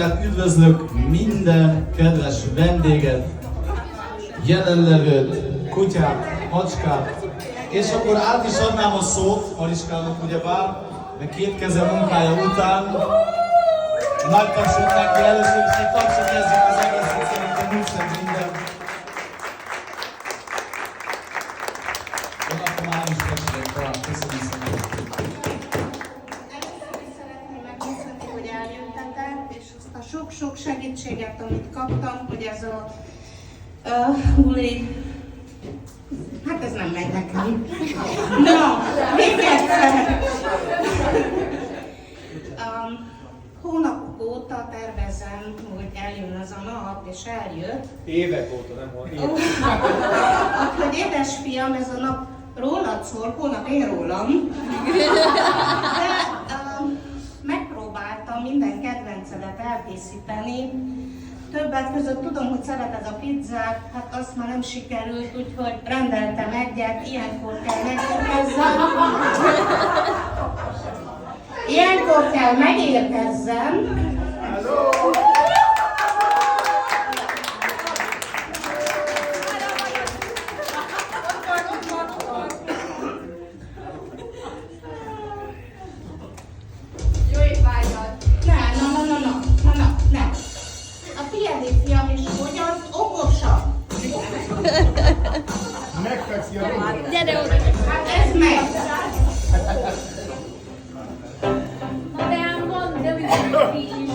Üdvözlök minden kedves vendéget, jelenlevőt, kutyát, macskát, és akkor át is adnám a szót Mariskának ugyebár, de két keze munkája után nagy tapsot neki először, és egy tapsot kezdjük az egészet, szerintem úgysem minden. Akkor már is mesélek talán, köszönöm szépen. Sok segítséget, amit kaptam, hogy ez a buli, hát ez nem megy nekem. No, még egyszer. Hónapok óta tervezem, hogy eljön ez a nap, és eljött. Évek óta, nem volt. Hogy édesfiam, ez a nap rólad szól, holnap én rólam. De megpróbáltam minden kedvencedet elkészíteni. Többek között tudom, hogy szereted a pizzát, hát azt már nem sikerült, úgyhogy rendeltem egyet, ilyenkor kell megérkezzem. Ilyenkor kell megérkezzem. Megfekszi a robot. Gyere oda! Hát ez meg! Na de ám van, de mindenki is.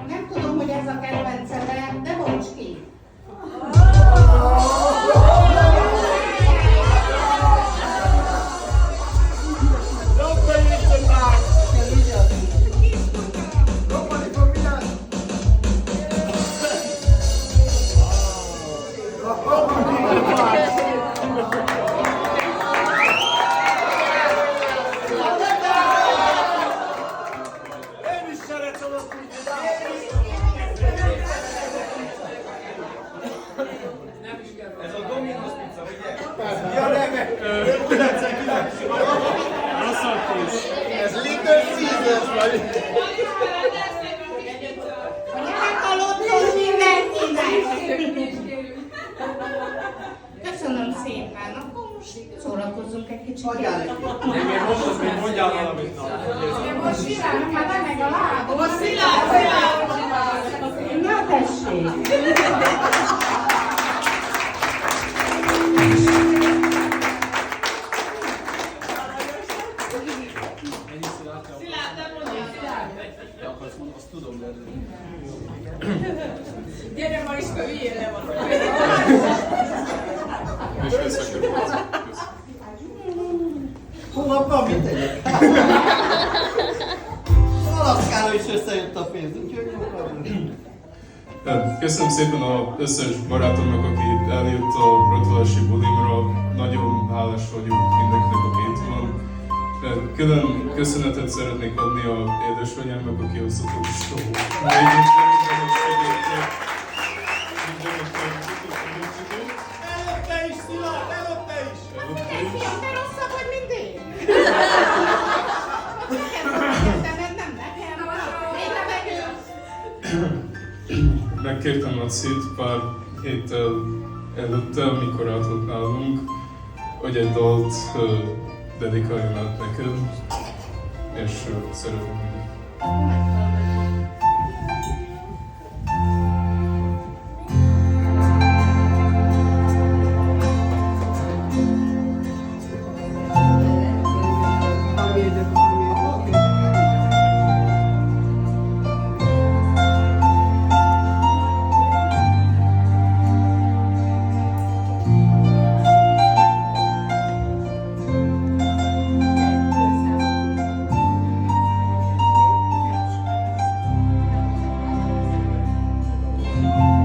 Nem tudom, hogy ez a kedvencede, de bonts ki! Ez a Domino's pizza, ugye? Ja, nem, 99. Rosszabb is. Ez Little Caesars vagy. Meghalottam mindenkinek! Köszönöm szépen, akkor most szórakozzunk egy kicsit. Nem, én most azt még mondjál valamit. Most Szilárd, hát meg a lábom. Szilárd! Na tessék! Gyere Mariska, üljél le valami. És visszakerül. Hova van, mit tegyek? Alaszkára is összejött a pénz, úgyhogy jó vagyunk. Köszönöm szépen az összes barátomnak, aki eljött a ratolási bulimra. Nagyon hálás vagyok mindenkinek, aki itt van. Külön köszönetet szeretnék adni a édesanyámnak, aki az utolsó. Előtte is, Szilárd, előtte is! Fiam, te rosszabb vagy, mint én! Nem nekem, én nem. Megkértem Lacit pár héttel előtte, amikor át volt nálunk, hogy egy dalt dedikáljon át neked, és szeretném.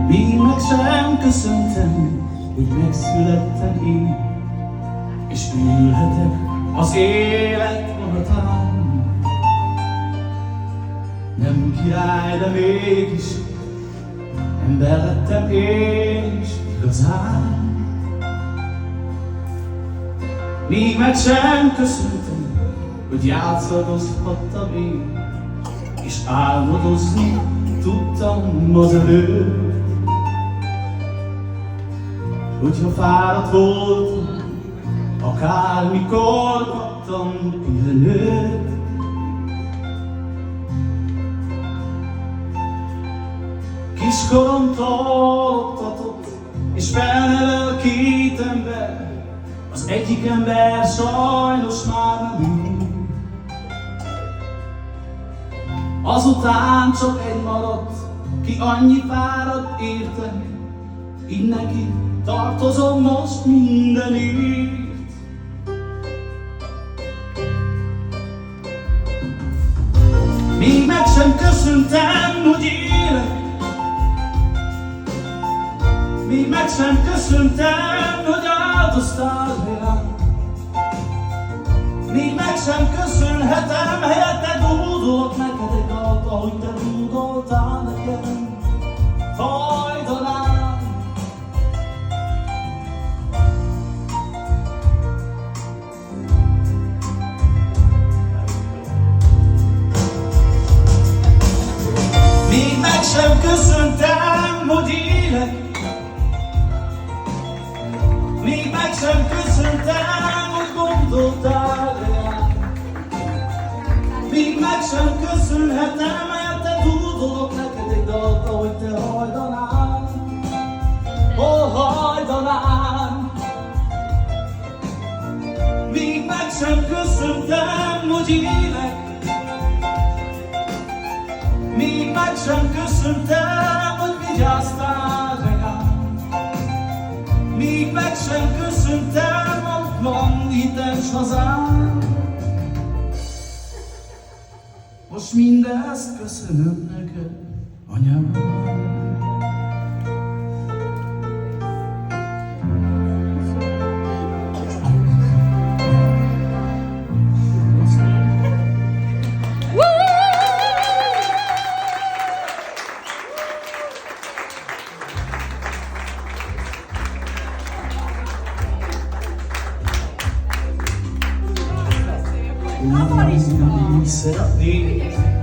Még meg sem köszöntem, hogy megszülettem én, és ülhetek az élet vonatán. Nem király, de mégis ember lettem én is, igazán. Míg meg sem köszöntem, hogy játszadozhattam én, és álmodozni tudtam az előtt. Hogyha fáradt voltam, akármikor kaptam pihenőt. Kiskoromtól oktatott és felnevel két ember, az egyik ember sajnos már nem él. Azután csak egy maradt, ki annyi fáradt érteni, így neki tartozom most mindenért. Még meg sem köszöntem, hogy élek, még meg sem köszöntem, hogy áldoztál rám. Még meg sem köszönhetem, helyette dúdolok neked egy dalt, ahogy te dúdoltál nekem hajdanán. Még meg sem köszöntem, hogy élek, még meg sem köszöntem, hogy gondoltál rám. Még meg sem köszönhetem, mert te dúdolok neked egy dalt, ahogy te hajdanán. Hol hajdanán? Még meg sem köszöntem, hogy élek, még meg sem köszöntem, hogy vigyáztál rám. Még meg sem köszöntem, ott van hites hazám. Most mindezt köszönöm neked, anyám. Szeretnék